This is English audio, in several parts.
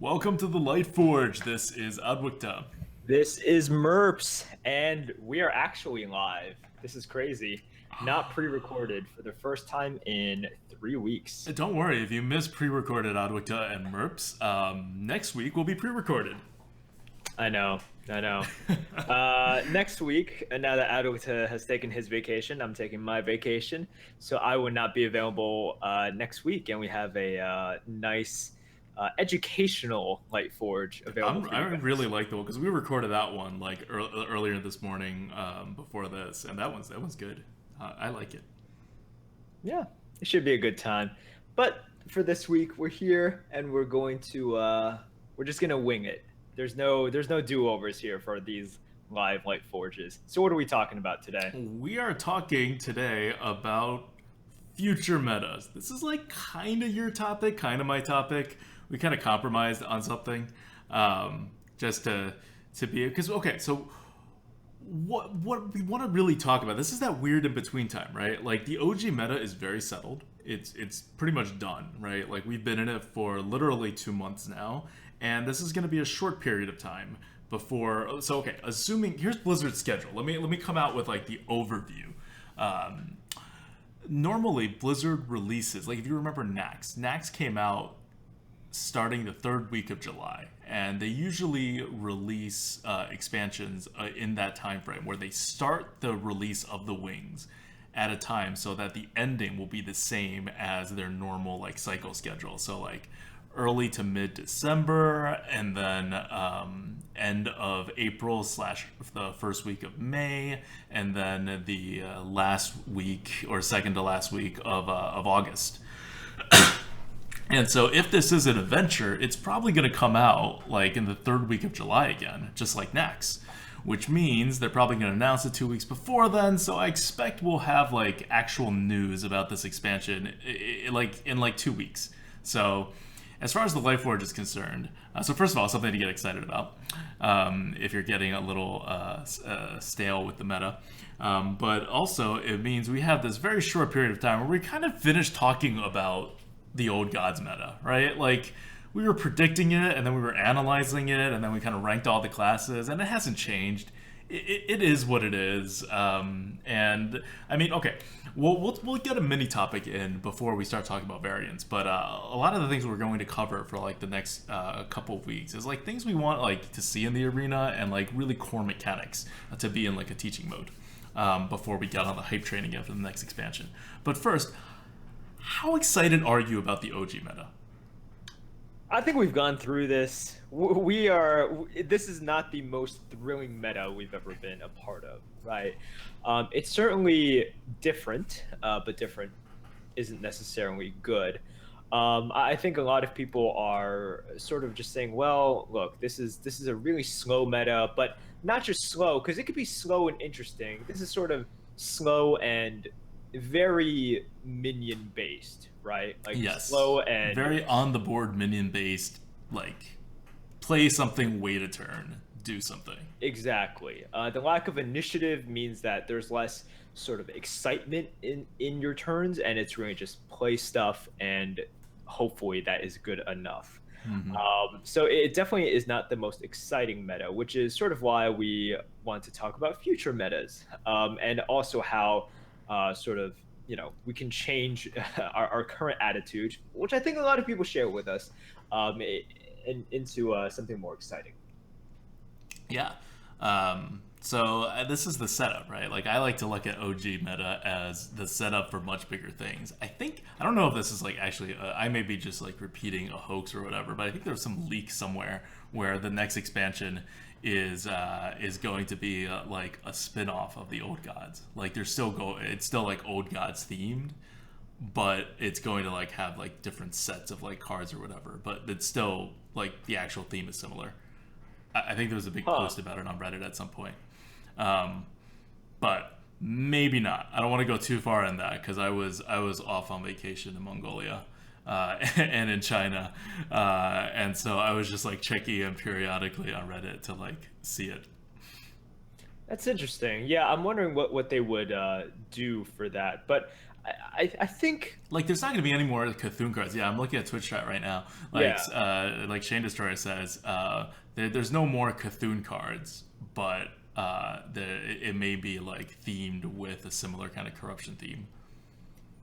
Welcome to the Lightforge. This is ADWCTA. This is Merps, and we are actually live. This is crazy. Not pre-recorded for the first time in 3 weeks. Don't worry, if you miss pre-recorded ADWCTA and Merps, next week will be pre-recorded. I know. Next week, now that ADWCTA has taken his vacation, I'm taking my vacation, so I will not be available next week, and we have a nice educational Lightforge available. I really like the one because we recorded that one like earlier this morning before this, and that one's good. I like it. Yeah, it should be a good time. But for this week, we're here and we're going to we're just gonna wing it. There's no do-overs here for these live Lightforges. So what are we talking about today? We are talking today about future metas. This is like kind of your topic, kind of my topic. We kind of compromised on something, just to be, because okay, so what we want to really talk about, this is that weird in between time, right? Like the OG meta is very settled. It's pretty much done, right? Like we've been in it for literally 2 months now, and this is going to be a short period of time before. So okay, assuming here's Blizzard's schedule. Let me come out with like the overview. Normally Blizzard releases, like if you remember Nax came out starting the third week of July, and they usually release expansions in that time frame where they start the release of the wings at a time so that the ending will be the same as their normal like cycle schedule. So like early to mid December, and then end of April / the first week of May, and then the last week or second to last week of August. And so if this is an adventure, it's probably going to come out like in the third week of July again, just like Nax, which means they're probably going to announce it 2 weeks before then. So I expect we'll have like actual news about this expansion in like 2 weeks. So as far as the Lightforge is concerned, so first of all, something to get excited about if you're getting a little stale with the meta. But also it means we have this very short period of time where we kind of finished talking about the old gods meta, right? Like we were predicting it, and then we were analyzing it, and then we kind of ranked all the classes, and it hasn't changed. It is what it is. And I mean, okay, we'll get a mini topic in before we start talking about variants, but a lot of the things we're going to cover for like the next couple of weeks is like things we want like to see in the arena, and like really core mechanics to be in like a teaching mode before we get on the hype train again for the next expansion. But first, how excited are you about the OG meta? I think we've gone through this. This is not the most thrilling meta we've ever been a part of, right? It's certainly different, but different isn't necessarily good. I think a lot of people are sort of just saying, well, look, this is a really slow meta, but not just slow, because it could be slow and interesting. This is sort of slow and very minion based, right? Like yes, slow and very on the board minion based, like play something, wait a turn, do something. Exactly. The lack of initiative means that there's less sort of excitement in your turns, and it's really just play stuff, and hopefully that is good enough. Mm-hmm. So it definitely is not the most exciting meta, which is sort of why we want to talk about future metas, and also how sort of, we can change our current attitude, which I think a lot of people share with us, into something more exciting. Yeah. So this is the setup, right? Like I like to look at OG meta as the setup for much bigger things. I don't know if this is like actually, I may be just like repeating a hoax or whatever, but I think there's some leak somewhere where the next expansion is going to be like a spin-off of the old gods. Like it's still like old gods themed, but it's going to like have like different sets of like cards or whatever, but it's still like the actual theme is similar. I think there was a big post about it on Reddit at some point, but maybe not. I don't want to go too far in that because I was off on vacation in Mongolia and in China, and so I was just like checking in periodically on Reddit to like see it. That's interesting. Yeah, I'm wondering what they would do for that. But I think, Like, there's not going to be any more Cthulhu cards. Yeah, I'm looking at Twitch chat right now. yeah. Like Shane Destroyer says, there's no more Cthulhu cards, but it may be like themed with a similar kind of corruption theme.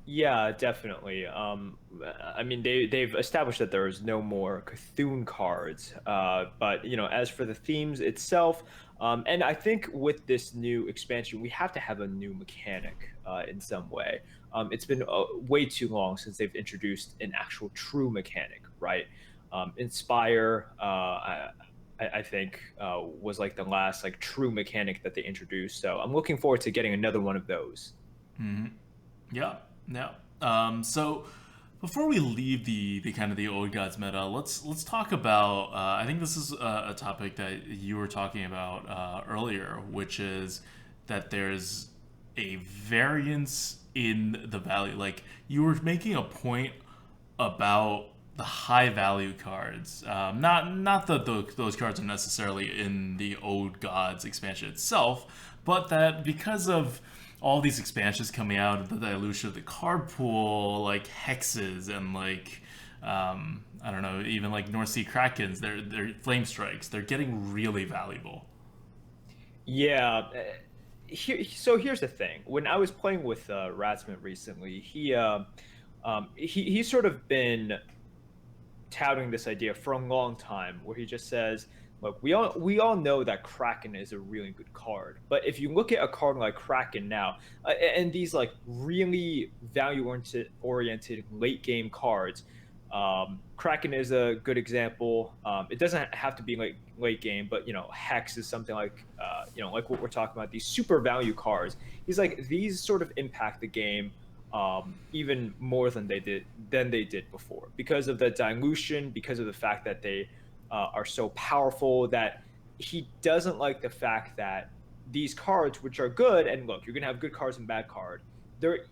Yeah, definitely. I mean, they've established that there is no more Cthulhu cards. But as for the themes itself, and I think with this new expansion, we have to have a new mechanic in some way. It's been way too long since they've introduced an actual true mechanic, right? Inspire, I think, was like the last like true mechanic that they introduced. So I'm looking forward to getting another one of those. Yeah, yeah. So before we leave the kind of the old gods meta, let's talk about. I think this is a topic that you were talking about earlier, which is that there's a variance in the value. Like, you were making a point about the high value cards. Not that those cards are necessarily in the old gods expansion itself, but that because of all these expansions coming out of the dilution of the card pool, like hexes and like I don't know, even like North Sea Krakens, they're flame strikes, they're getting really valuable. Yeah. So here's the thing. When I was playing with Ratsman recently, he's sort of been touting this idea for a long time, where he just says, "Look, we all know that Kraken is a really good card, but if you look at a card like Kraken now, and these like really value oriented late game cards, Kraken is a good example. It doesn't have to be like late game, but Hex is something like like what we're talking about. These super value cards. He's like, these sort of impact the game even more than they did before, because of the dilution, because of the fact that they are so powerful, that he doesn't like the fact that these cards, which are good, and look, you're gonna have good cards and bad card, they're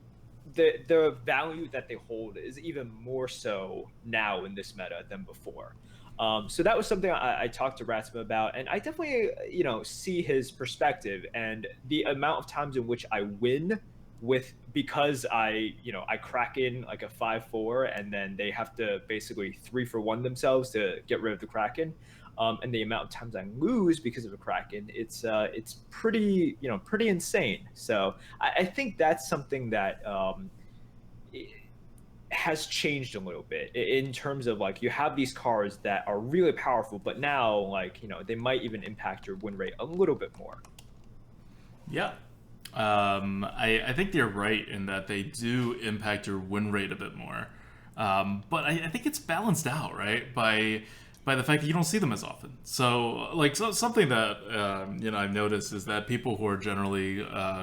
the value that they hold is even more so now in this meta than before. So that was something I talked to Ratsma about, and I definitely see his perspective, and the amount of times in which I win with, because I crack in like a 5/4, and then they have to basically 3-for-1 themselves to get rid of the Kraken, and the amount of times I lose because of a Kraken, it's pretty insane. So I think that's something that has changed a little bit in terms of, like, you have these cards that are really powerful, but now, like, they might even impact your win rate a little bit more. Yeah. I think you're right in that they do impact your win rate a bit more. But I think it's balanced out, right? By the fact that you don't see them as often. So, like, something that I've noticed is that people who are generally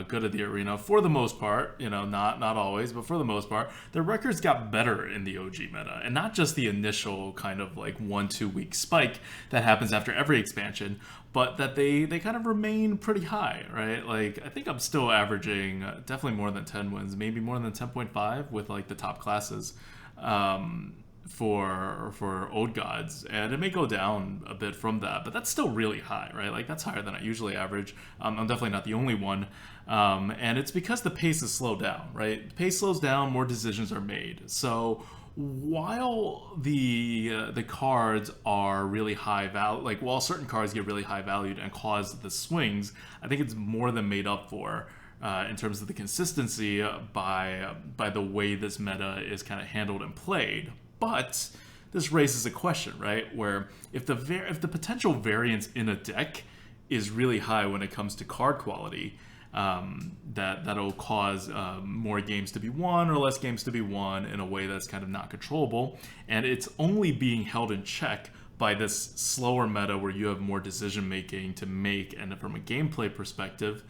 good at the arena, for the most part, not always, but for the most part, their records got better in the OG meta, and not just the initial kind of like 1-2 week spike that happens after every expansion, but that they kind of remain pretty high, right? Like, I think I'm still averaging definitely more than 10 wins, maybe more than 10.5 with like the top classes. For old gods, and it may go down a bit from that, but that's still really high, right? Like, that's higher than I usually average. I'm definitely not the only one, and it's because the pace is slowed down, right? The pace slows down, more decisions are made. So while the cards are really high value, like, while certain cards get really high valued and cause the swings, I think it's more than made up for in terms of the consistency by the way this meta is kind of handled and played. But this raises a question, right? Where if the potential variance in a deck is really high when it comes to card quality, that'll cause more games to be won or less games to be won in a way that's kind of not controllable, and it's only being held in check by this slower meta where you have more decision making to make, and from a gameplay perspective,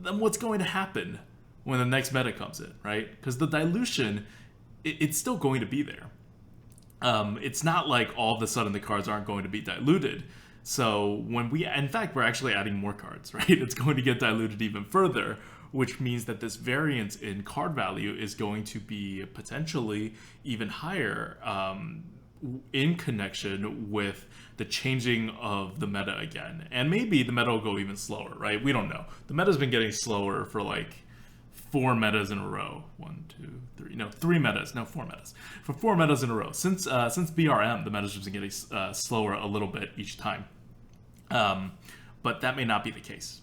then what's going to happen when the next meta comes in, right? Because the dilution, it's still going to be there. It's not like all of a sudden the cards aren't going to be diluted. So in fact, we're actually adding more cards, right? It's going to get diluted even further, which means that this variance in card value is going to be potentially even higher in connection with the changing of the meta again. And maybe the meta will go even slower, right? We don't know. The meta's been getting slower for like 4 metas in a row. 1, 2, 3. No, 3 metas. No, 4 metas. For 4 metas in a row. Since BRM, the metas have been getting slower a little bit each time. But that may not be the case.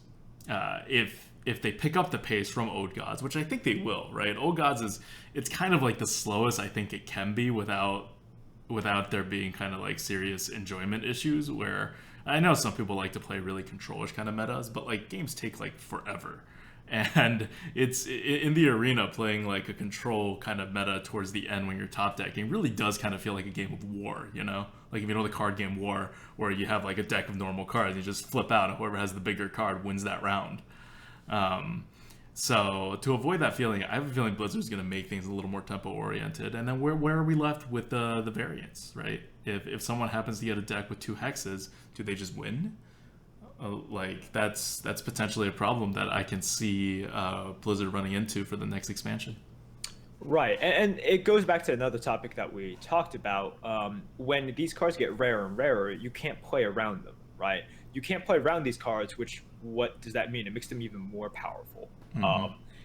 If they pick up the pace from Old Gods, which I think they will, right? Old Gods it's kind of like the slowest I think it can be without there being kind of like serious enjoyment issues, where I know some people like to play really controllish kind of metas, but like games take like forever. And it's in the arena, playing like a control kind of meta towards the end when you're top decking really does kind of feel like a game of war, you know? Like if you know the card game War, where you have like a deck of normal cards, you just flip out and whoever has the bigger card wins that round. So to avoid that feeling, I have a feeling Blizzard's going to make things a little more tempo oriented. And then where are we left with the variants, right? If someone happens to get a deck with 2 hexes, do they just win? Like that's potentially a problem that I can see Blizzard running into for the next expansion. Right, and it goes back to another topic that we talked about. When these cards get rarer and rarer, you can't play around them, right? You can't play around these cards, which, what does that mean? It makes them even more powerful.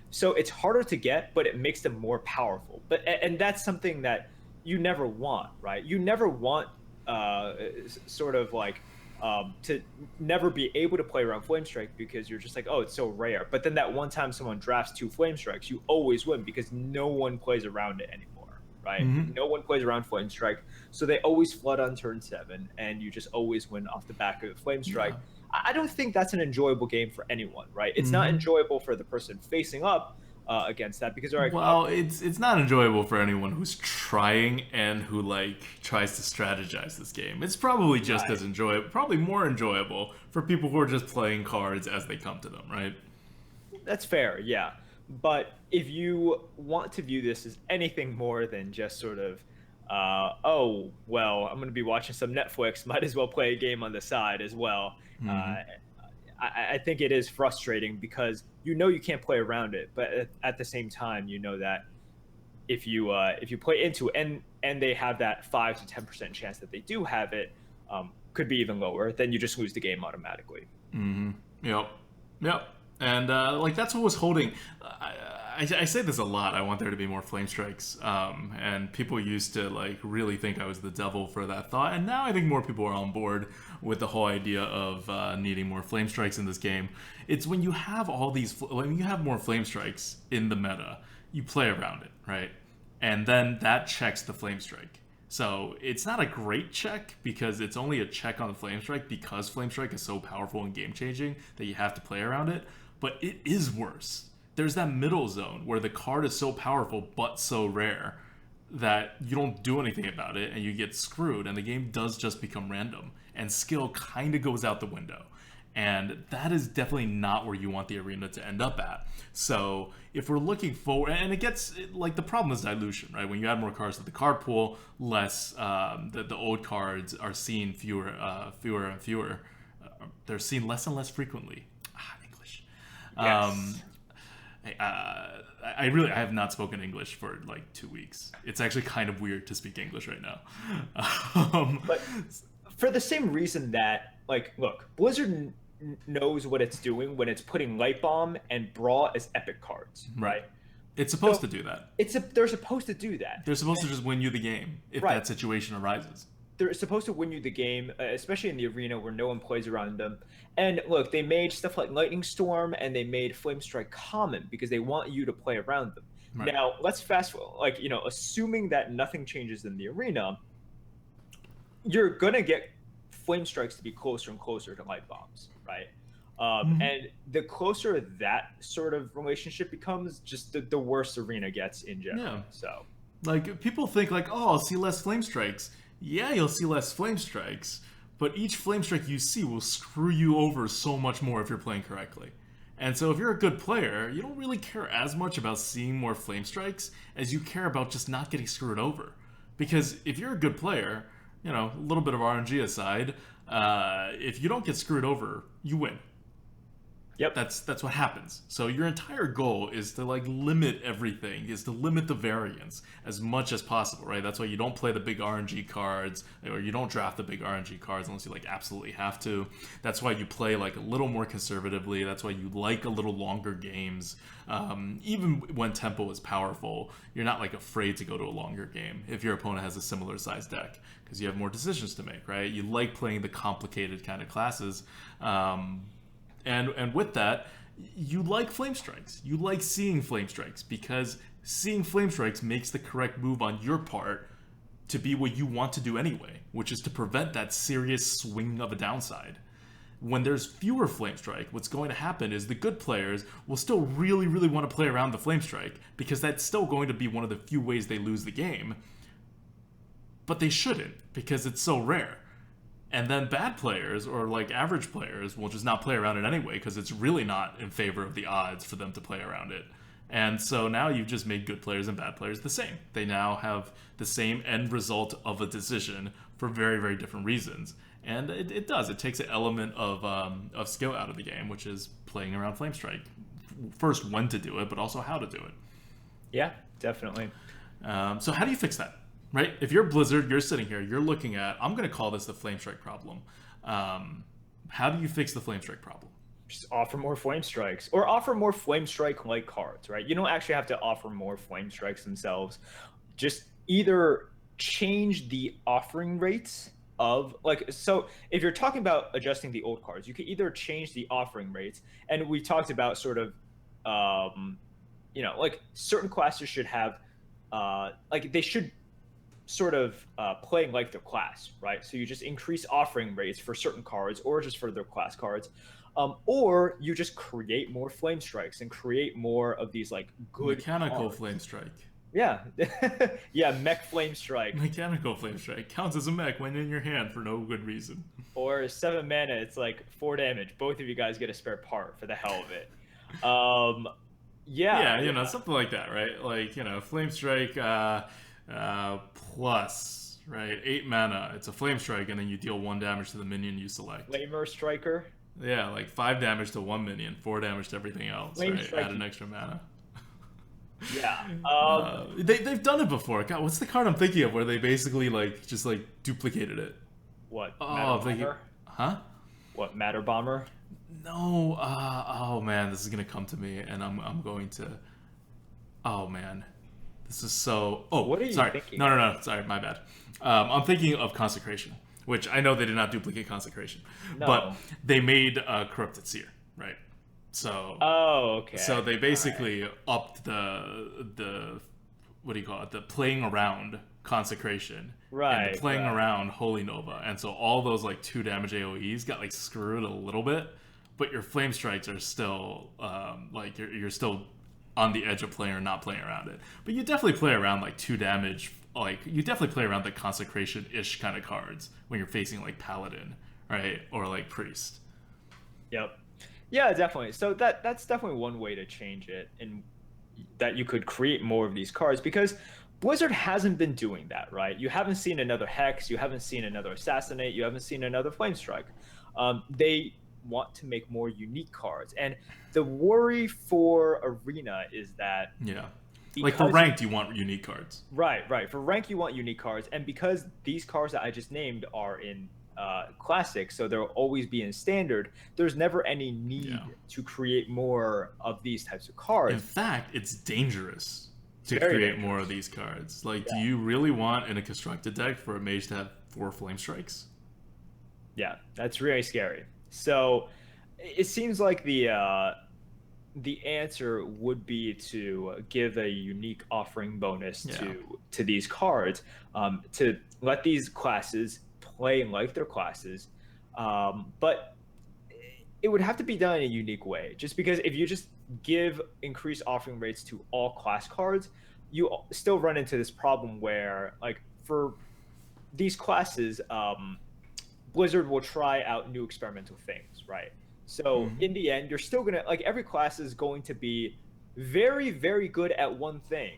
So it's harder to get, but it makes them more powerful. And that's something that you never want, right? You never want sort of like to never be able to play around Flamestrike, because you're just like, oh, it's so rare. But then that one time someone drafts 2 Flamestrikes, you always win because no one plays around it anymore, right? No one plays around Flamestrike, so they always flood on turn 7, and you just always win off the back of Flamestrike. Yeah. I don't think that's an enjoyable game for anyone, right? It's not enjoyable for the person facing up against that, because it's not enjoyable for anyone who's trying and who like tries to strategize this game. It's probably just as enjoyable, probably more enjoyable for people who are just playing cards as they come to them, right? That's fair, yeah. But if you want to view this as anything more than just sort of oh, well, I'm going to be watching some Netflix, might as well play a game on the side as well. I think it is frustrating, because you know you can't play around it, but at the same time, you know that if you play into it, and they have that 5 to 10% chance that they do have it, could be even lower, then you just lose the game automatically. Yep. And like that's what was holding. I say this a lot. I want there to be more flame strikes, and people used to like really think I was the devil for that thought, and now I think more people are on board with the whole idea of needing more flame strikes in this game. It's when you have when you have more flame strikes in the meta, you play around it, right? And then that checks the flame strike. So it's not a great check, because it's only a check on the flame strike because flame strike is so powerful and game changing that you have to play around it. But it is worse. There's that middle zone where the card is so powerful but so rare that you don't do anything about it and you get screwed, and the game does just become random, and skill kind of goes out the window. And that is definitely not where you want the arena to end up at. So if we're looking forward, and it gets, like, the problem is dilution, right? When you add more cards to the card pool, less, the old cards are seen fewer and fewer. They're seen less and less frequently. English. Yes. I have not spoken English for like 2 weeks. It's actually kind of weird to speak English right now. But for the same reason that, like, look, Blizzard knows what it's doing when it's putting Light Bomb and Brawl as epic cards, right? It's supposed to do that. They're supposed to do that. They're supposed to just win you the game if that situation arises. They're supposed to win you the game, especially in the arena where no one plays around them. And look, they made stuff like Lightning Storm, and they made Flame Strike common because they want you to play around them. Right. Now, let's fast forward, like, you know, assuming that nothing changes in the arena, you're going to get Flame Strikes to be closer and closer to Light Bombs, right? And the closer that sort of relationship becomes, just the worse arena gets in general. Yeah. So, like, people think like, oh, I'll see less Flame Strikes. Yeah, you'll see less flame strikes, but each flame strike you see will screw you over so much more if you're playing correctly. And so if you're a good player, you don't really care as much about seeing more flame strikes as you care about just not getting screwed over. Because if you're a good player, you know, a little bit of RNG aside, if you don't get screwed over, you win. Yep. That's what happens. So your entire goal is to like limit everything, is to limit the variance as much as possible, right? That's why you don't play the big RNG cards, or you don't draft the big RNG cards unless you like absolutely have to. That's why you play like a little more conservatively. That's why you like a little longer games. Even when tempo is powerful, you're not like afraid to go to a longer game if your opponent has a similar sized deck, because you have more decisions to make, right? You like playing the complicated kind of classes. And with that, you like flame strikes. You like seeing flame strikes because seeing flame strikes makes the correct move on your part to be what you want to do anyway, which is to prevent that serious swing of a downside. When there's fewer flame strike, what's going to happen is the good players will still really, really want to play around the flame strike because that's still going to be one of the few ways they lose the game. But they shouldn't because it's so rare. And then bad players or like average players will just not play around it anyway because it's really not in favor of the odds for them to play around it. And so now you've just made good players and bad players the same. They now have the same end result of a decision for very, very different reasons. And it does. It takes an element of skill out of the game, which is playing around Flame Strike. First, when to do it, but also how to do it. Yeah, definitely. So how do you fix that? Right? If you're Blizzard, you're sitting here, you're looking at, I'm going to call this the Flame Strike problem. How do you fix the Flame Strike problem? Just offer more Flame Strikes, or offer more Flame Strike-like cards, right? You don't actually have to offer more Flame Strikes themselves. Just either change the offering rates of, like, so if you're talking about adjusting the old cards, you could either change the offering rates, and we talked about sort of, like certain classes should have, like they should sort of playing like their class, right? So you just increase offering rates for certain cards or just for their class cards. Or you just create more Flame Strikes and create more of these like good mechanical cards. Flame Strike. Yeah. Yeah, mech Flame Strike. Mechanical Flame Strike counts as a mech when in your hand for no good reason. Or 7 mana, it's like 4 damage. Both of you guys get a spare part for the hell of it. Yeah, something like that, right? Like, Flame Strike plus, right? 8 mana. It's a Flame Strike, and then you deal 1 damage to the minion you select. Flamer Striker. Yeah, like 5 damage to 1 minion, 4 damage to everything else, Flame right? Strike. Add an extra mana. Yeah. They've done it before. God, what's the card I'm thinking of where they basically just duplicated it? What? Oh, I'm thinking, huh? What, Matter Bomber? No. Oh man, this is gonna come to me, and I'm going to. Oh man, this is so. Oh, what are you sorry. thinking? No. Sorry, my bad. I'm thinking of Consecration, which I know they did not duplicate Consecration, but they made Corrupted Seer, right? So. Oh, okay. So they basically upped the what do you call it? The playing around Consecration, right? And the playing around Holy Nova, and so all those 2 damage AOE's got screwed a little bit, but your Flame Strikes are still you're still on the edge of playing or not playing around it. But you definitely play around 2 damage. You definitely play around the Consecration-ish kind of cards when you're facing Paladin, right, or Priest. Yep. Yeah, definitely. So that's definitely one way to change it, and that you could create more of these cards, because Blizzard hasn't been doing that, right? You haven't seen another Hex, you haven't seen another Assassinate, you haven't seen another Flame Strike. They want to make more unique cards, and the worry for Arena is that for ranked you want unique cards. Right. For rank you want unique cards, and because these cards that I just named are in classic, so they'll always be in standard, there's never any need to create more of these types of cards. In fact, it's dangerous to create more of these cards. Do you really want in a constructed deck for a mage to have 4 Flame Strikes? Yeah, that's really scary. So it seems like the answer would be to give a unique offering bonus to these cards, to let these classes play like their classes, but it would have to be done in a unique way, just because if you just give increased offering rates to all class cards, you still run into this problem where for these classes, Blizzard will try out new experimental things, right? So in the end, you're still gonna every class is going to be very, very good at one thing,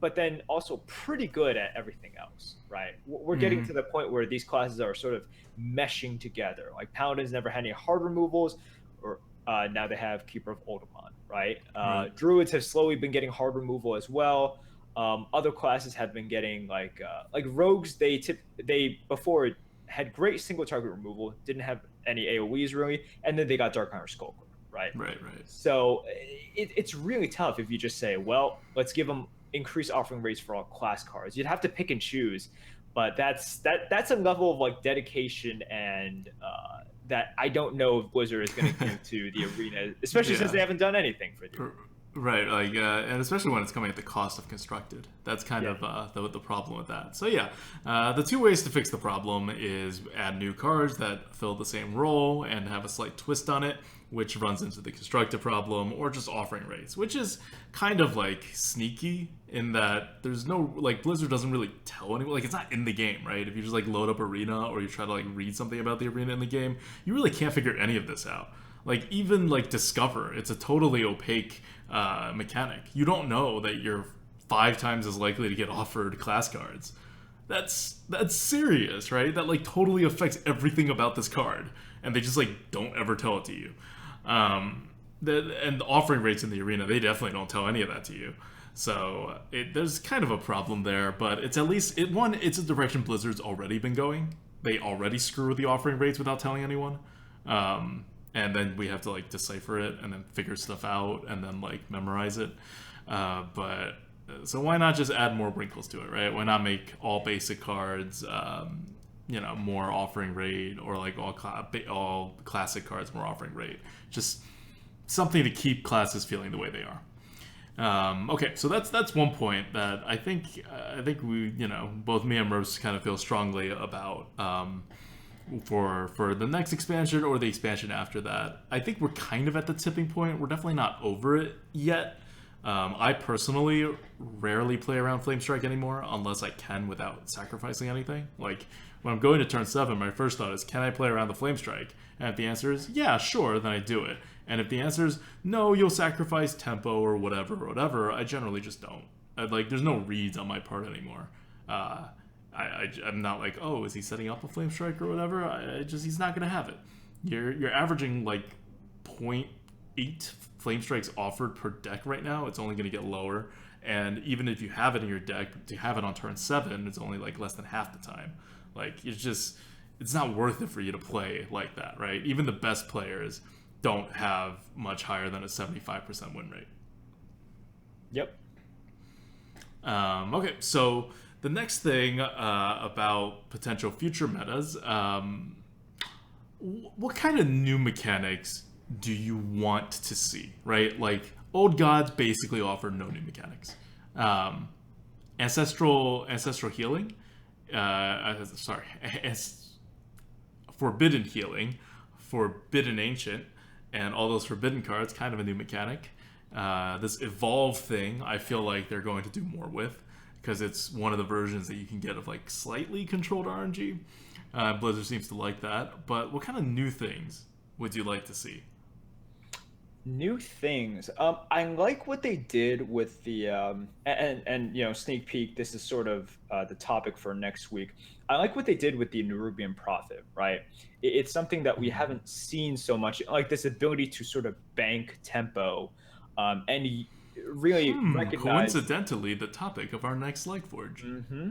but then also pretty good at everything else, right? We're getting to the point where these classes are sort of meshing together. Paladins never had any hard removals, or now they have Keeper of Ultimon, right? Right. Druids have slowly been getting hard removal as well. Other classes have been getting like rogues. They before had great single target removal, didn't have any AOE's really, and then they got Dark Hunter Skullcrow, right? Right. Right. So it's really tough if you just say, well, let's give them increased offering rates for all class cards. You'd have to pick and choose, but that's a level of like dedication and that I don't know if Blizzard is going to give to the arena, especially since they haven't done anything for the arena. Right, like, and especially when it's coming at the cost of constructed. That's kind of the problem with that. So yeah, the two ways to fix the problem is add new cards that fill the same role and have a slight twist on it, which runs into the constructed problem, or just offering rates, which is kind of like sneaky in that there's no, like, Blizzard doesn't really tell anyone, like, it's not in the game, right? If you just like load up Arena or you try to like read something about the arena in the game, you really can't figure any of this out. Like, even like Discover, it's a totally opaque mechanic. You don't know that you're 5 times as likely to get offered class cards. That's serious, right? That like totally affects everything about this card, and they just like don't ever tell it to you. And the offering rates in the arena, they definitely don't tell any of that to you. So there's kind of a problem there, but it's at least it's a direction Blizzard's already been going. They already screw with the offering rates without telling anyone. And then we have to like decipher it and then figure stuff out and then like memorize it. But so why not just add more wrinkles to it, right? Why not make all basic cards, more offering rate, or like all classic cards more offering rate? Just something to keep classes feeling the way they are. Okay, so that's one point that I think we, both me and Merps kind of feel strongly about. For the next expansion or the expansion after that. I think we're kind of at the tipping point. We're definitely not over it yet. I personally rarely play around Flamestrike anymore unless I can without sacrificing anything. Like, when I'm going to turn 7, my first thought is, can I play around the Flamestrike? And if the answer is, yeah, sure, then I do it. And if the answer is, no, you'll sacrifice tempo or whatever, I generally just don't. There's no reads on my part anymore. I'm not like, oh, is he setting up a Flamestrike or whatever? He's not gonna have it. You're averaging like 0.8 Flamestrikes offered per deck right now. It's only gonna get lower, and even if you have it in your deck, to have it on turn 7, it's only like less than half the time. Like, it's not worth it for you to play like that, right? Even the best players don't have much higher than a 75% win rate. Yep. Okay, so the next thing about potential future metas, what kind of new mechanics do you want to see, right? Like, Old Gods basically offer no new mechanics. Ancestral Healing, Forbidden Healing, Forbidden Ancient, and all those Forbidden cards, kind of a new mechanic. This Evolve thing, I feel like they're going to do more with, because it's one of the versions that you can get of like slightly controlled RNG. Blizzard seems to like that. But what kind of new things would you like to see? New things. I like what they did with the and sneak peek. This is sort of the topic for next week. I like what they did with the Nerubian Prophet. Right, it's something that we haven't seen so much. Like this ability to sort of bank tempo, and really recognize. Coincidentally, the topic of our next Lightforge. Mm-hmm.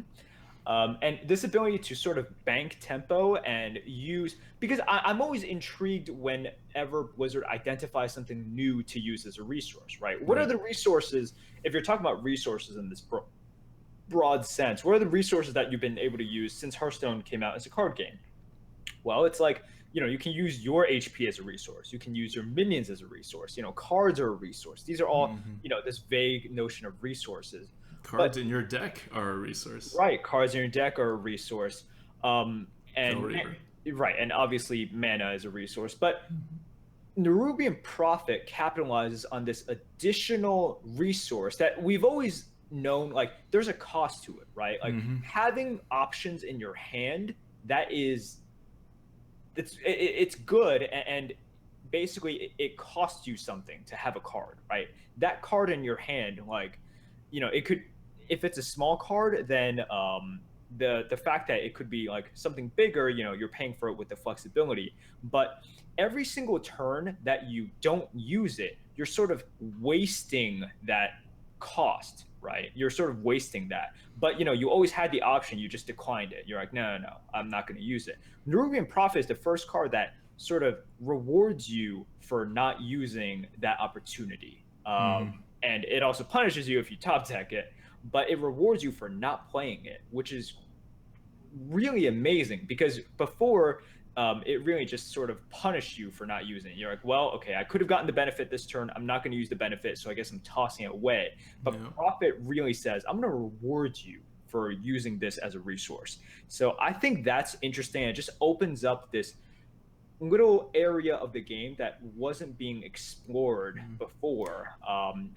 And this ability to sort of bank tempo and use, because I'm always intrigued whenever Blizzard identifies something new to use as a resource, right? What are the resources, if you're talking about resources in this broad sense, what are the resources that you've been able to use since Hearthstone came out as a card game? Well, it's like, you can use your HP as a resource. You can use your minions as a resource. Cards are a resource. These are all, this vague notion of resources. Cards in your deck are a resource. Right, cards in your deck are a resource. And obviously mana is a resource. But Nerubian Prophet capitalizes on this additional resource that we've always known, like, there's a cost to it, right? Like, having options in your hand, it's good, and basically it costs you something to have a card, right? That card in your hand, like, it could, if it's a small card, then the fact that it could be like something bigger, you're paying for it with the flexibility. But every single turn that you don't use it, you're sort of wasting that cost, right? You're sort of wasting that. But you always had the option, you just declined it. You're like, no, I'm not going to use it. Nerubian Prophet is the first card that sort of rewards you for not using that opportunity. And it also punishes you if you top deck it, but it rewards you for not playing it, which is really amazing, because before it really just sort of punished you for not using it. You're like, well, okay, I could have gotten the benefit this turn. I'm not going to use the benefit, so I guess I'm tossing it away. But Prophet really says, I'm going to reward you for using this as a resource. So I think that's interesting. It just opens up this little area of the game that wasn't being explored before,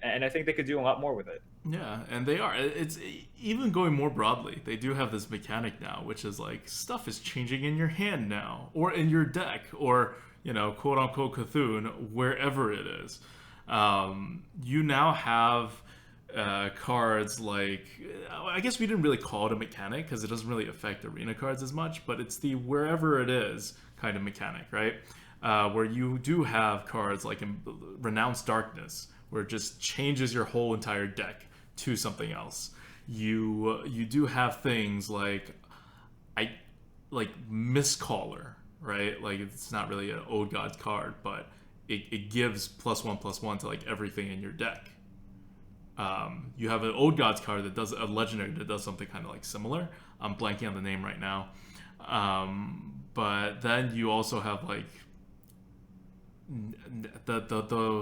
and I think they could do a lot more with it. Yeah, and they are. It's even going more broadly. They do have this mechanic now, which is like stuff is changing in your hand now, or in your deck, or quote unquote Cthulhu, wherever it is. You now have cards like, I guess we didn't really call it a mechanic because it doesn't really affect arena cards as much, but it's the wherever it is kind of mechanic, right? Where you do have cards like in Renounced Darkness, where it just changes your whole entire deck to something else. You do have things like Mistcaller, right? Like, it's not really an Old Gods card, but it gives +1/+1 to like everything in your deck. You have an Old Gods card that does a legendary that does something kind of like similar. I'm blanking on the name right now. But then you also have like the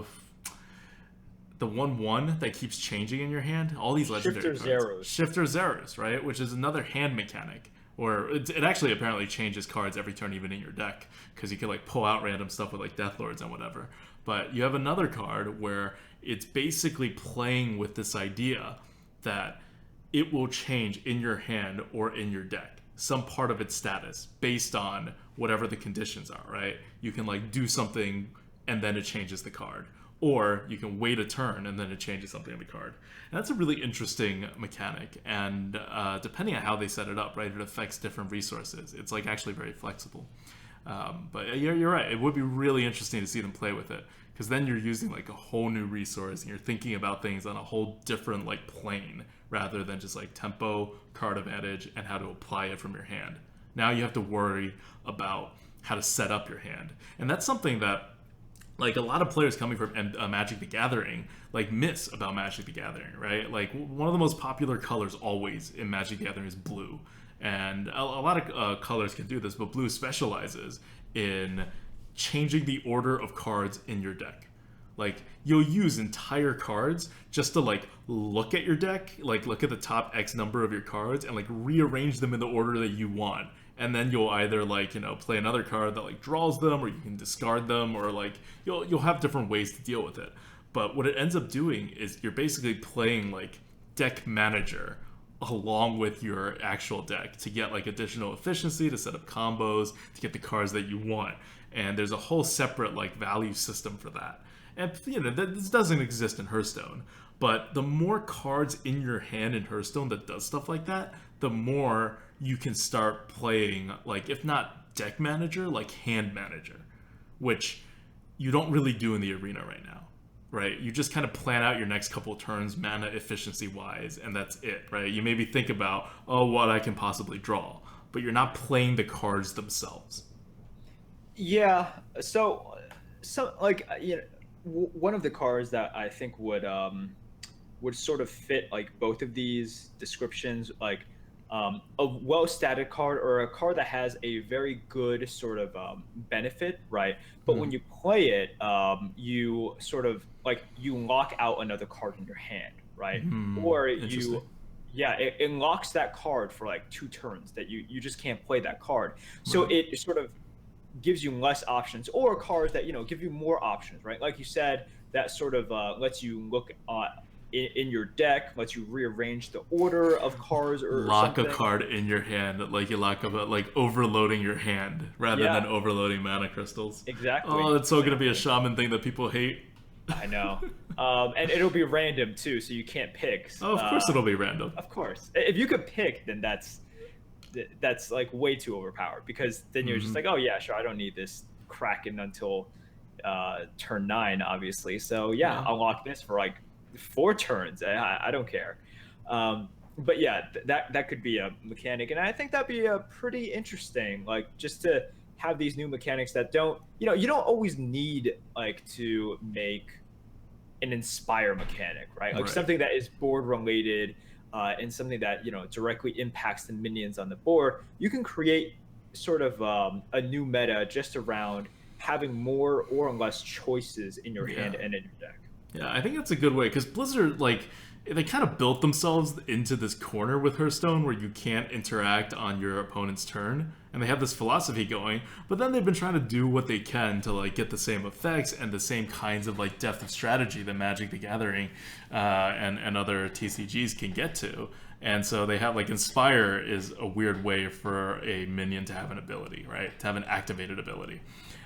1/1 that keeps changing in your hand. All these legendary cards. Shifter Zeros, right? Which is another hand mechanic, or it actually apparently changes cards every turn, even in your deck, because you can like pull out random stuff with like Deathlords and whatever. But you have another card where it's basically playing with this idea that it will change in your hand or in your deck some part of its status based on whatever the conditions are, right? You can like do something and then it changes the card, or you can wait a turn and then it changes something on the card. And that's a really interesting mechanic, and depending on how they set it up, right, it affects different resources. It's like actually very flexible. But you're right, it would be really interesting to see them play with it, because then you're using like a whole new resource and you're thinking about things on a whole different like plane, rather than just like tempo, card advantage, and how to apply it from your hand. Now you have to worry about how to set up your hand. And that's something that like a lot of players coming from Magic the Gathering like miss about Magic the Gathering, right? Like, one of the most popular colors always in Magic the Gathering is blue. And a lot of colors can do this, but blue specializes in changing the order of cards in your deck. Like, you'll use entire cards just to like look at your deck, like look at the top X number of your cards and like rearrange them in the order that you want. And then you'll either like, play another card that like draws them, or you can discard them, or like you'll have different ways to deal with it. But what it ends up doing is you're basically playing like deck manager along with your actual deck to get like additional efficiency, to set up combos, to get the cards that you want. And there's a whole separate like value system for that. And this doesn't exist in Hearthstone, but the more cards in your hand in Hearthstone that does stuff like that, the more you can start playing, like, if not deck manager, like hand manager, which you don't really do in the arena right now, right? You just kind of plan out your next couple of turns mana efficiency wise, and that's it, right? You maybe think about, what I can possibly draw, but you're not playing the cards themselves. Yeah, so like, one of the cards that I think would sort of fit like both of these descriptions, like a well-statted card, or a card that has a very good sort of benefit, right? But when you play it, you sort of like you lock out another card in your hand, right? Or it locks that card for like 2 turns that you just can't play that card. So it sort of gives you less options, or cards that give you more options, right? Like you said, that sort of lets you look in your deck, lets you rearrange the order of cards, or lock something. A card in your hand, like you lock up, like overloading your hand rather than overloading mana crystals. Exactly. Oh, it's so gonna be a shaman thing that people hate. I know. And it'll be random too, so you can't pick. Oh, of course it'll be random. Of course, if you could pick, then that's that's like way too overpowered, because then you're just like, oh yeah, sure, I don't need this Kraken until turn 9, obviously. So yeah, unlock this for like 4 turns. I don't care. But yeah, that could be a mechanic, and I think that'd be a pretty interesting, like, just to have these new mechanics that don't, you don't always need like to make an inspire mechanic, right? Like something that is board related, and something that directly impacts the minions on the board. You can create sort of a new meta just around having more or less choices in your hand and in your deck. Yeah, I think that's a good way, because Blizzard, like, they kind of built themselves into this corner with Hearthstone where you can't interact on your opponent's turn, and they have this philosophy going, but then they've been trying to do what they can to like get the same effects and the same kinds of like depth of strategy that Magic the Gathering and other TCGs can get to. And so they have, like, Inspire is a weird way for a minion to have an ability, right? To have an activated ability.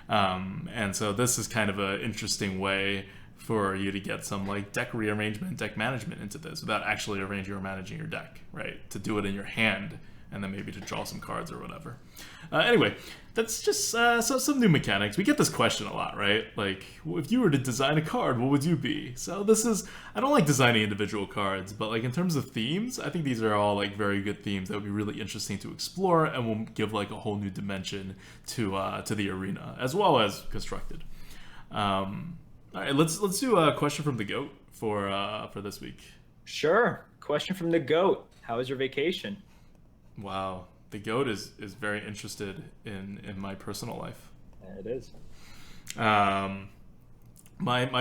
And so this is kind of an interesting way for you to get some like deck rearrangement, deck management into this without actually arranging or managing your deck, right? To do it in your hand and then maybe to draw some cards or whatever. Anyway, that's just some new mechanics. We get this question a lot, right? Like, if you were to design a card, what would you be? So this is, I don't like designing individual cards, but like in terms of themes, I think these are all like very good themes that would be really interesting to explore and will give like a whole new dimension to the arena, as well as constructed. All right, let's do a question from the GOAT for this week. Sure. Question from the GOAT. How was your vacation? Wow, the GOAT is very interested in my personal life. There it is. My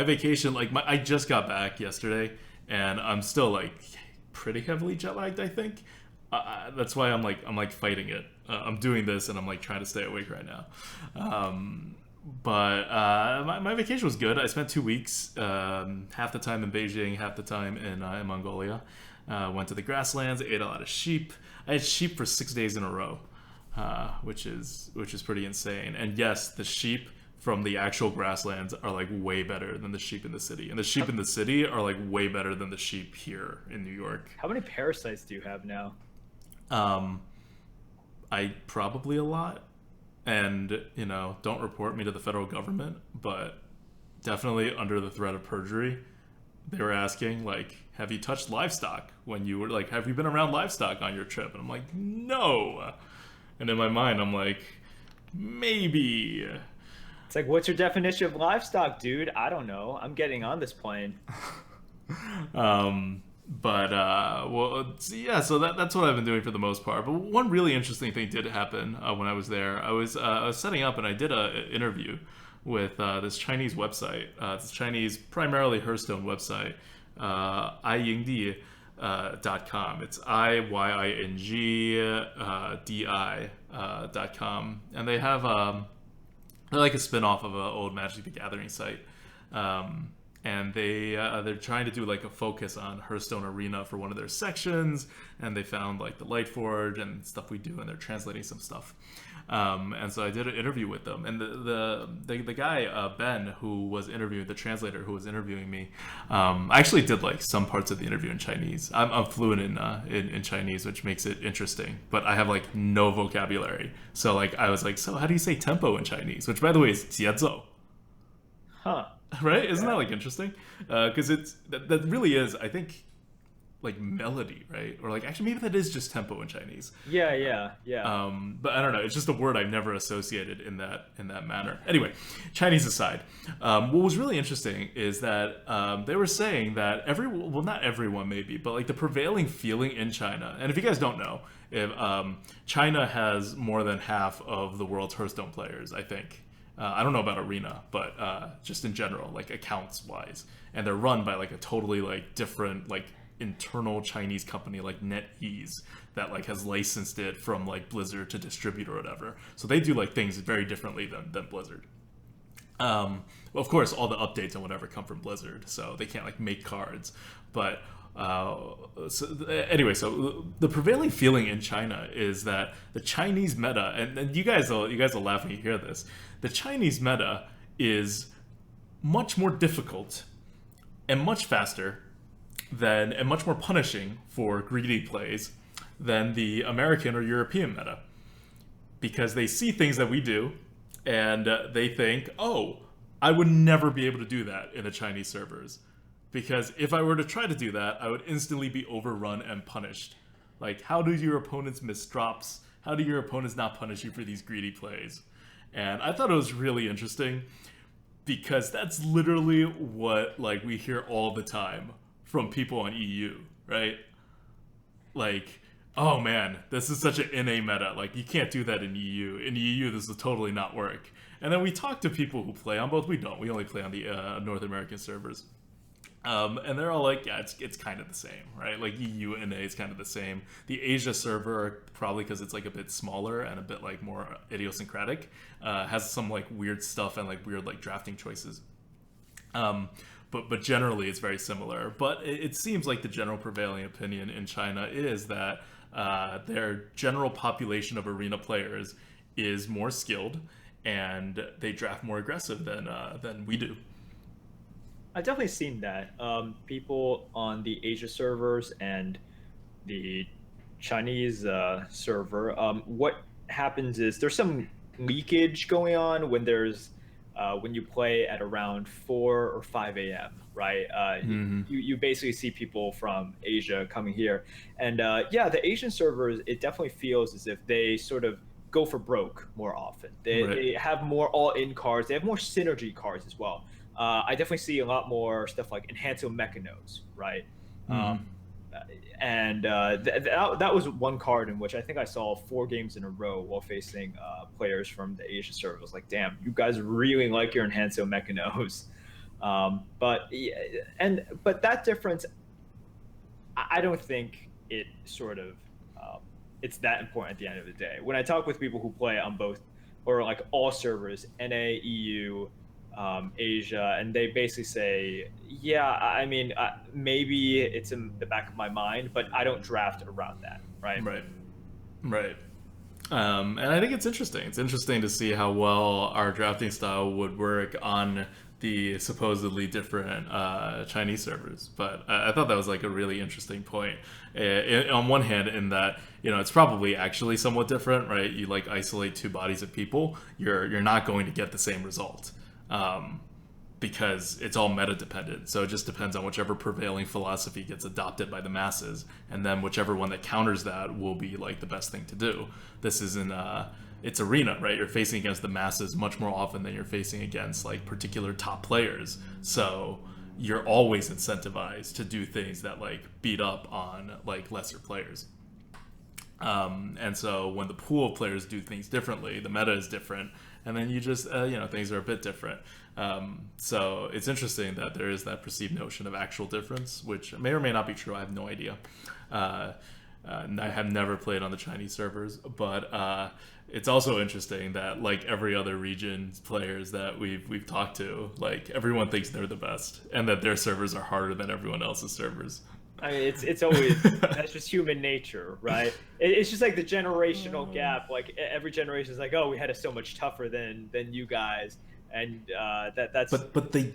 vacation, like, I just got back yesterday, and I'm still like pretty heavily jet lagged, I think. That's why I'm like fighting it. I'm doing this, and I'm like trying to stay awake right now. But my vacation was good. I spent 2 weeks, half the time in Beijing, half the time in Mongolia. Went to the grasslands, ate a lot of sheep. I had sheep for 6 days in a row, which is pretty insane. And yes, the sheep from the actual grasslands are like way better than the sheep in the city, and the sheep in the city are like way better than the sheep here in New York. How many parasites do you have now? I probably a lot. And, don't report me to the federal government, but definitely under the threat of perjury, they were asking, like, have you touched livestock when you were, like, have you been around livestock on your trip? And I'm like, no. And in my mind, I'm like, maybe. It's like, what's your definition of livestock, dude? I don't know. I'm getting on this plane. But yeah, so that's what I've been doing for the most part. But one really interesting thing did happen when I was there. I was setting up, and I did an interview with this Chinese website, this Chinese primarily Hearthstone website, iyingdi.com. It's IYINGDI.com, and they have they're like a spin-off of an old Magic the Gathering site. And they're trying to do like a focus on Hearthstone Arena for one of their sections, and they found like the Lightforge and stuff we do, and they're translating some stuff. And so I did an interview with them, and the guy Ben, who was interviewing, the translator who was interviewing me, I actually did like some parts of the interview in Chinese. I'm fluent in Chinese, which makes it interesting, but I have like no vocabulary. So like I was like, so how do you say tempo in Chinese? Which, by the way, is 节奏. Huh. Right? Isn't that like interesting? Because that really is, I think, like melody, right? Or like, actually, maybe that is just tempo in Chinese. Yeah. But I don't know. It's just a word I've never associated in that manner. Anyway, Chinese aside, what was really interesting is that they were saying that not everyone maybe, but like the prevailing feeling in China, and if you guys don't know, if China has more than half of the world's Hearthstone players, I think. I don't know about Arena, but just in general, like accounts wise, and they're run by like a totally like different like internal Chinese company like NetEase that like has licensed it from like Blizzard to distribute or whatever. So they do like things very differently than Blizzard. Well, of course, all the updates and whatever come from Blizzard, so they can't like make cards. But anyway, so the prevailing feeling in China is that the Chinese meta, and you guys will laugh when you hear this. The Chinese meta is much more difficult and much faster and much more punishing for greedy plays than the American or European meta, because they see things that we do, and they think, oh, I would never be able to do that in the Chinese servers. Because if I were to try to do that, I would instantly be overrun and punished. Like, how do your opponents miss drops? How do your opponents not punish you for these greedy plays? And I thought it was really interesting, because that's literally what, like, we hear all the time from people on EU, right? Like, oh man, this is such an NA meta. Like, you can't do that in EU. In EU, this will totally not work. And then we talk to people who play on both. We don't. We only play on the North American servers. And they're all like, yeah, it's kind of the same, right? Like, EU and NA is kind of the same. The Asia server, probably because it's like a bit smaller and a bit like more idiosyncratic, has some like weird stuff and like weird like drafting choices. But generally it's very similar. But it seems like the general prevailing opinion in China is that their general population of arena players is more skilled, and they draft more aggressive than we do. I've definitely seen that. People on the Asia servers and the Chinese server, what happens is there's some leakage going on when when you play at around 4 or 5 a.m., right? You basically see people from Asia coming here. And yeah, the Asian servers, it definitely feels as if they sort of go for broke more often. They have more all-in cards. They have more synergy cards as well. I definitely see a lot more stuff like Enhancer Mechanos, right? And that was one card in which I think I saw 4 games in a row while facing players from the Asia server. I was like, damn, you guys really like your Enhancer Mechanos. But that difference, I don't think it sort of it's that important at the end of the day. When I talk with people who play on both or like all servers, NA, EU, Asia, and they basically say, yeah, I mean, maybe it's in the back of my mind, but I don't draft around that, right? Right. And I think it's interesting. It's interesting to see how well our drafting style would work on the supposedly different Chinese servers. But I thought that was like a really interesting point. On one hand, in that, you know, it's probably actually somewhat different, right? You like isolate 2 bodies of people, you're not going to get the same result. Because it's all meta dependent. So it just depends on whichever prevailing philosophy gets adopted by the masses, and then whichever one that counters that will be like the best thing to do. This isn't it's arena, right? You're facing against the masses much more often than you're facing against like particular top players. So you're always incentivized to do things that like beat up on like lesser players. And so when the pool of players do things differently, the meta is different, and then you just, you know, things are a bit different. So it's interesting that there is that perceived notion of actual difference, which may or may not be true. I have no idea. I have never played on the Chinese servers, but it's also interesting that like every other region's players that we've talked to, like everyone thinks they're the best, and that their servers are harder than everyone else's servers. I mean, it's always, that's just human nature, right? It's just like the generational gap. Like every generation is like, oh, we had it so much tougher than you guys, and that's. But they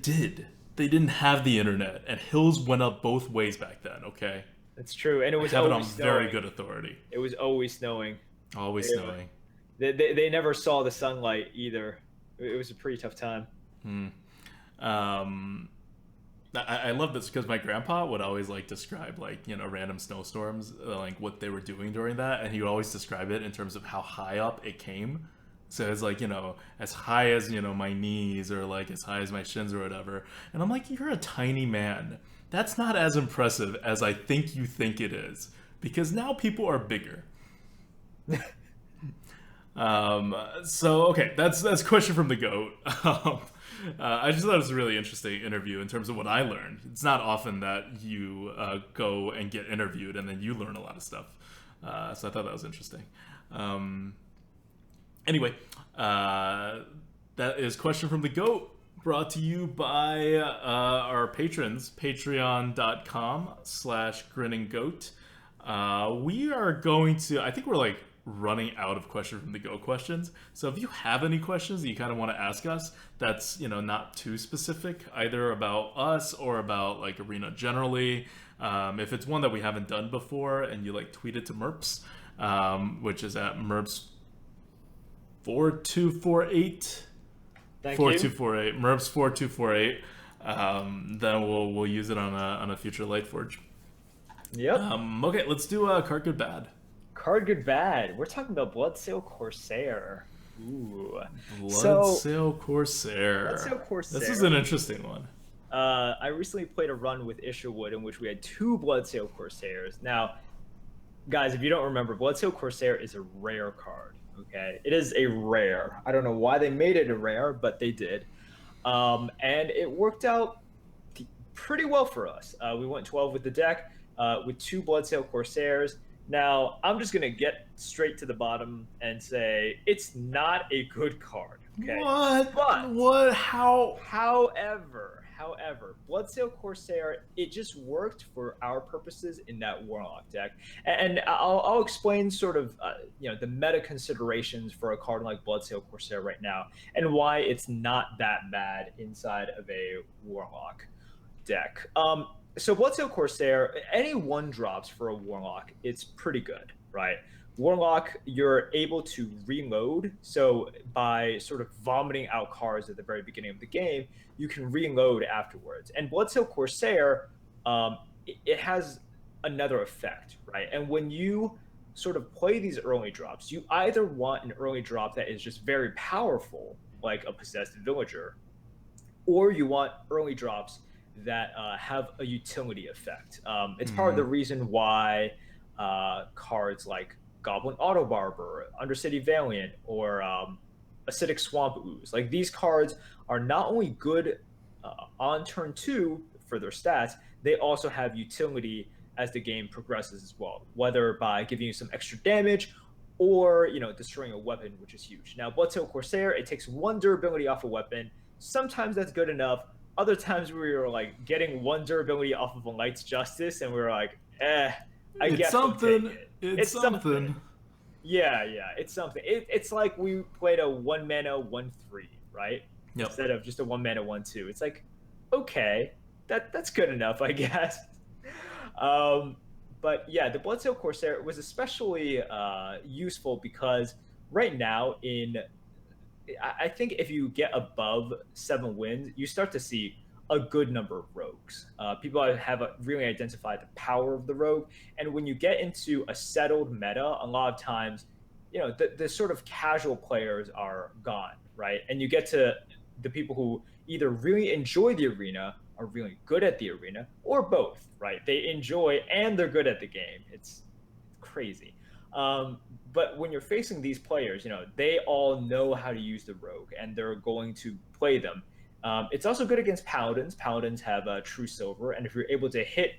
didn't have the internet, and hills went up both ways back then. Okay. That's true, and it was I have it on always snowing. very good authority. It was always snowing. Always snowing. They never saw the sunlight either. It was a pretty tough time. I love this because my grandpa would always like describe like, you know, random snowstorms, like what they were doing during that, and he would always describe it in terms of how high up it came. So it's like, you know, as high as, you know, my knees, or like as high as my shins or whatever. And I'm like, you're a tiny man. That's not as impressive as I think you think it is, because now people are bigger. So okay, that's question from the goat. I just thought it was a really interesting interview in terms of what I learned. It's not often that you go and get interviewed and then you learn a lot of stuff. So I thought that was interesting. Anyway, that is question from the goat, brought to you by our patrons, patreon.com/grinninggoat. We are going to, I think we're like running out of questions from the Go questions. So if you have any questions that you kind of want to ask us, that's, not too specific either about us or about like Arena generally. If it's one that we haven't done before and you like tweet it to Merps, which is at Merps 4248. Thank 4248 Merps 4248. Then we'll use it on a future Lightforge. Yep. Okay, let's do card good bad. Card good bad. We're talking about Bloodsail Corsair. Ooh. Bloodsail Corsair. Bloodsail Corsair. This is an interesting one. I recently played a run with Isherwood in which we had 2 Bloodsail Corsairs. Now, guys, if you don't remember, Bloodsail Corsair is a rare card. Okay, it is a rare. I don't know why they made it a rare, but they did, and it worked out pretty well for us. We went 12 with the deck with 2 Bloodsail Corsairs. Now, I'm just gonna get straight to the bottom and say it's not a good card. Okay. What? But what? How? However, Bloodsail Corsair, it just worked for our purposes in that Warlock deck. And I'll explain sort of, the meta considerations for a card like Bloodsail Corsair right now and why it's not that bad inside of a Warlock deck. So Bloodsail Corsair, any 1-drops for a Warlock, it's pretty good, right? Warlock, you're able to reload. So by sort of vomiting out cards at the very beginning of the game, you can reload afterwards. And Bloodsail Corsair, it has another effect, right? And when you sort of play these early drops, you either want an early drop that is just very powerful, like a Possessed Villager, or you want early drops that have a utility effect. It's part of the reason why cards like Goblin Autobarber, Undercity Valiant, or Acidic Swamp Ooze. Like, these cards are not only good on turn 2 for their stats, they also have utility as the game progresses as well, whether by giving you some extra damage or, destroying a weapon, which is huge. Now, Bloodsail Corsair, it takes 1 durability off a weapon. Sometimes that's good enough. Other times we were like getting 1 durability off of a Light's Justice, and we were like, I guess something. It's something. Yeah, it's something. It's like we played a 1 mana 1/3, right? Yep. Instead of just a 1 mana 1/2. It's like, okay, that's good enough, I guess. But yeah, the Bloodsail Corsair was especially useful because right now I think if you get above 7 wins, you start to see a good number of rogues. People have really identified the power of the rogue, and when you get into a settled meta, a lot of times, the sort of casual players are gone, right? And you get to the people who either really enjoy the arena, are really good at the arena, or both, right? They enjoy and they're good at the game. It's crazy. But when you're facing these players, they all know how to use the rogue, and they're going to play them. It's also good against paladins. Paladins have a true silver, and if you're able to hit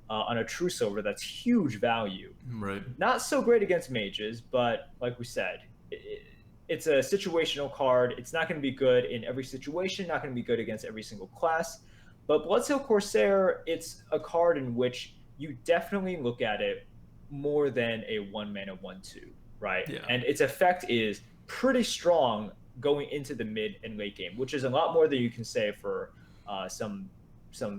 on a true silver, that's huge value. Right. Not so great against mages, but like we said, it's a situational card. It's not going to be good in every situation, not going to be good against every single class. But Bloodsail Corsair, it's a card in which you definitely look at it more than a 1 mana 1/2, right? Yeah. And its effect is pretty strong going into the mid and late game, which is a lot more than you can say for some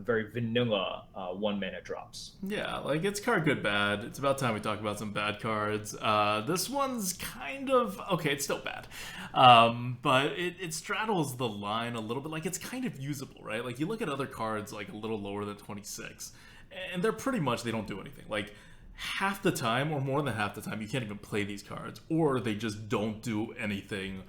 very vanilla 1 mana drops. Yeah, like, it's card good bad. It's about time we talk about some bad cards. This one's kind of okay. It's still bad, but it straddles the line a little bit. Like, it's kind of usable, right? Like, you look at other cards like a little lower than 26, and they're pretty much, they don't do anything. Like, half the time, or more than half the time, you can't even play these cards, or they just don't do anything,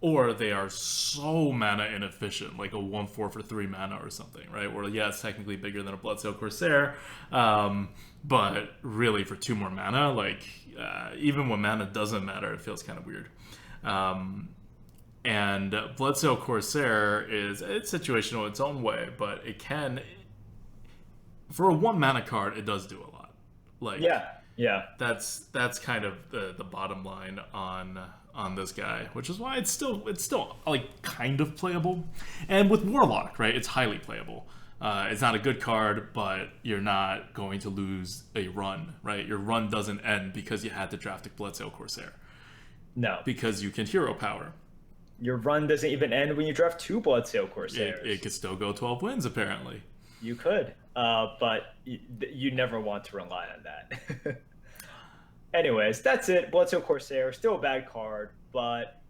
or they are so mana inefficient, like a 1/4 for 3 mana or something, right? Where, yeah, it's technically bigger than a Bloodsail Corsair, but really for 2 more mana, like, even when mana doesn't matter, it feels kind of weird. And Bloodsail Corsair it's situational in its own way, but it can, for a 1 mana card, it does do a lot. Like, yeah, that's kind of the bottom line on this guy, which is why it's still like kind of playable. And with Warlock, right, it's highly playable. It's not a good card, but you're not going to lose a run, right? Your run doesn't end because you had to draft a Bloodsail Corsair. No. because you can hero power. Your run doesn't even end when you draft 2 Bloodsail Corsairs. It could still go 12 wins, apparently. You could, but you never want to rely on that. Anyways, that's it. Bloodsail Corsair, still a bad card, but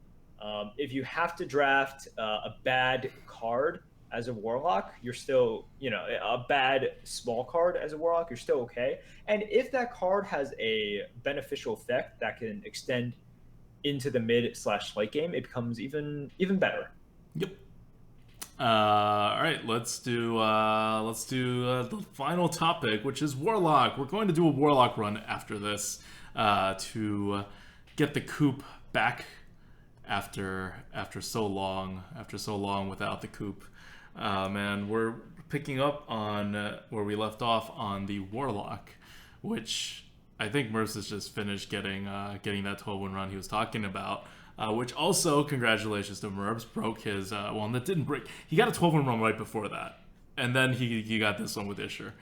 if you have to draft a bad card as a Warlock, you're still, a bad small card as a Warlock, you're still okay. And if that card has a beneficial effect that can extend into the mid/late game, it becomes even better. Yep. All right, let's do the final topic, which is Warlock. We're going to do a Warlock run after this to get the coup back after so long without the coup. And we're picking up on where we left off on the Warlock, which I think Merps has just finished getting that 12-win run he was talking about. Which also, congratulations to Merps, broke his, that didn't break. He got a 12-win run right before that. And then he got this one with Isher.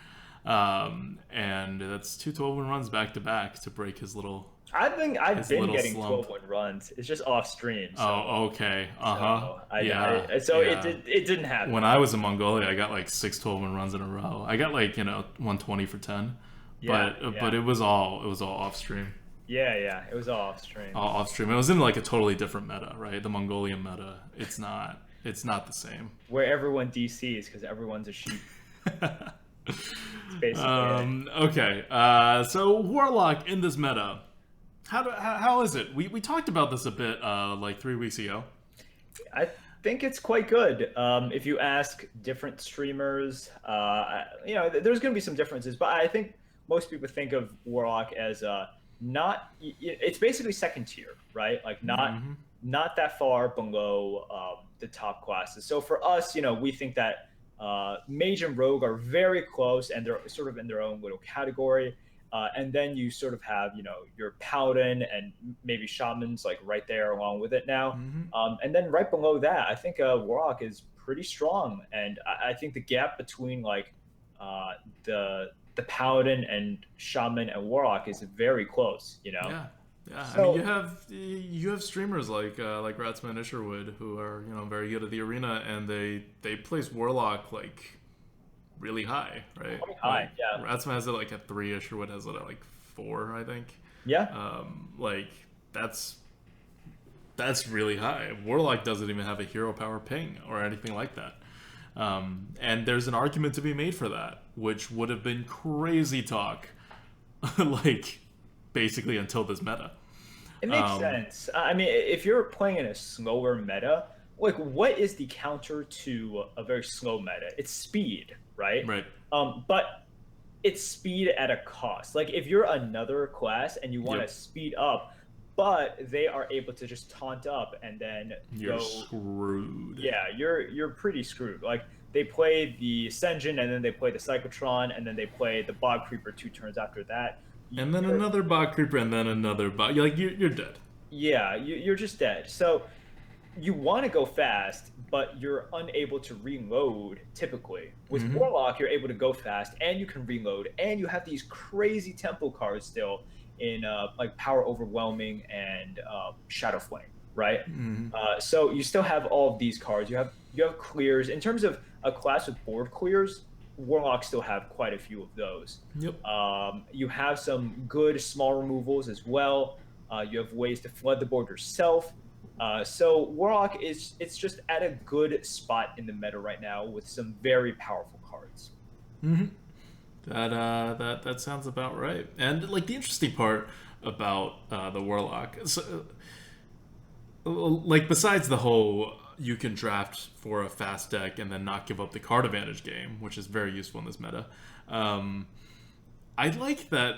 And that's 2 12-win runs back-to-back to break his little I've been getting slump. 12-win runs. It's just off stream. So, oh, okay. Uh-huh. So it didn't happen. When I was in Mongolia, I got like 6 12-win runs in a row. I got like, 120 for 10. But it was all off stream. Yeah, it was all off stream. All off stream. It was in like a totally different meta, right? The Mongolian meta. It's not the same. Where everyone DCs because everyone's a sheep. It's basically okay. So Warlock in this meta. How is it? We talked about this a bit like 3 weeks ago. I think it's quite good. If you ask different streamers, there's going to be some differences, but I think most people think of Warlock as it's basically second tier, right? Like not that far below the top classes. So for us, we think that Mage and Rogue are very close, and they're sort of in their own little category. And then you sort of have, your Paladin and maybe Shamans like right there along with it now. And then right below that, I think Warlock is pretty strong, and I think the gap between like the Paladin and Shaman and Warlock is very close, Yeah. So, I mean, you have streamers like Ratsman Isherwood who are very good at the arena, and they place Warlock like really high, right? High, yeah. Ratsman has it like at 3, Isherwood has it at like 4, I think. Yeah. Like that's really high. Warlock doesn't even have a hero power ping or anything like that. And there's an argument to be made for that, which would have been crazy talk, like basically until this meta. It makes sense. I mean, if you're playing in a slower meta, like what is the counter to a very slow meta? It's speed, right? Right. But it's speed at a cost. Like if you're another class and you want to speed up, but they are able to just taunt up and then you're screwed. Yeah, you're pretty screwed. Like they play the Senjin and then they play the Cyclotron and then they play the Bog Creeper 2 turns after that. And then another Bog Creeper and then another Bog. You're dead. Yeah, you're just dead. So you want to go fast, but you're unable to reload typically. With Warlock, you're able to go fast and you can reload, and you have these crazy tempo cards still in like Power Overwhelming and Shadow Flame, right? So you still have all of these cards. You have clears. In terms of a class with board clears, Warlock still have quite a few of those. Yep. You have some good small removals as well. You have ways to flood the board yourself. So Warlock it's just at a good spot in the meta right now with some very powerful cards. That sounds about right. And like the interesting part about the Warlock, like besides the whole you can draft for a fast deck and then not give up the card advantage game, which is very useful in this meta. I like that.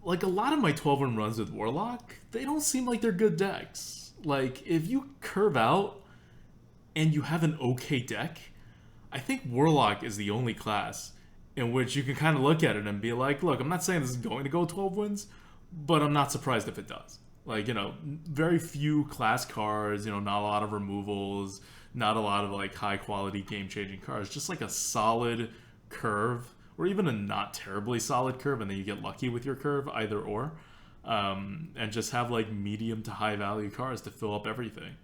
Like a lot of my 12-win runs with Warlock, they don't seem like they're good decks. Like if you curve out and you have an okay deck, I think Warlock is the only class in which you can kind of look at it and be like, look, I'm not saying this is going to go 12 wins, but I'm not surprised if it does. Like, very few class cards, not a lot of removals, not a lot of like high quality game changing cards, just like a solid curve or even a not terribly solid curve, and then you get lucky with your curve, either or. and just have like medium to high value cards to fill up everything.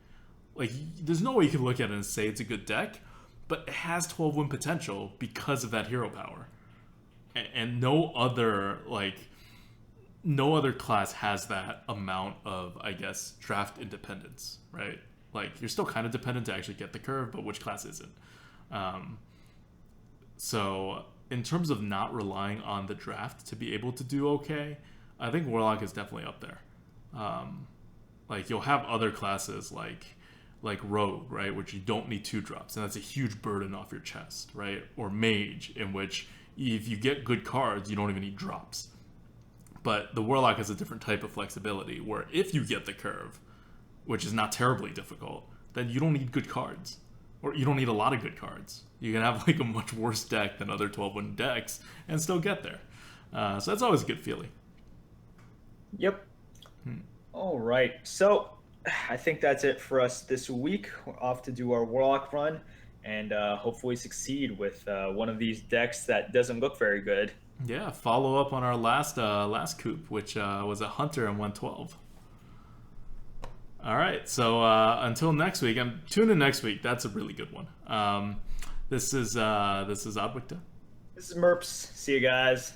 Like, there's no way you can look at it and say it's a good deck, but it has 12 win potential because of that hero power. And no other class has that amount of, I guess, draft independence, right? Like, you're still kind of dependent to actually get the curve, but which class isn't? So in terms of not relying on the draft to be able to do okay, I think Warlock is definitely up there. Like, you'll have other classes like Rogue, right, which you don't need 2-drops, and that's a huge burden off your chest, right? Or Mage, in which if you get good cards, you don't even need drops. But the Warlock has a different type of flexibility, where if you get the curve, which is not terribly difficult, then you don't need good cards. Or you don't need a lot of good cards. You can have like a much worse deck than other 12-win decks and still get there. So that's always a good feeling. Yep. All right. So I think that's it for us this week. We're off to do our Warlock run and hopefully succeed with one of these decks that doesn't look very good. Yeah, follow up on our last coup, which was a Hunter and 112. All right, so until next week, tune in next week. That's a really good one. This is ADWCTA. This is Merps. See you guys.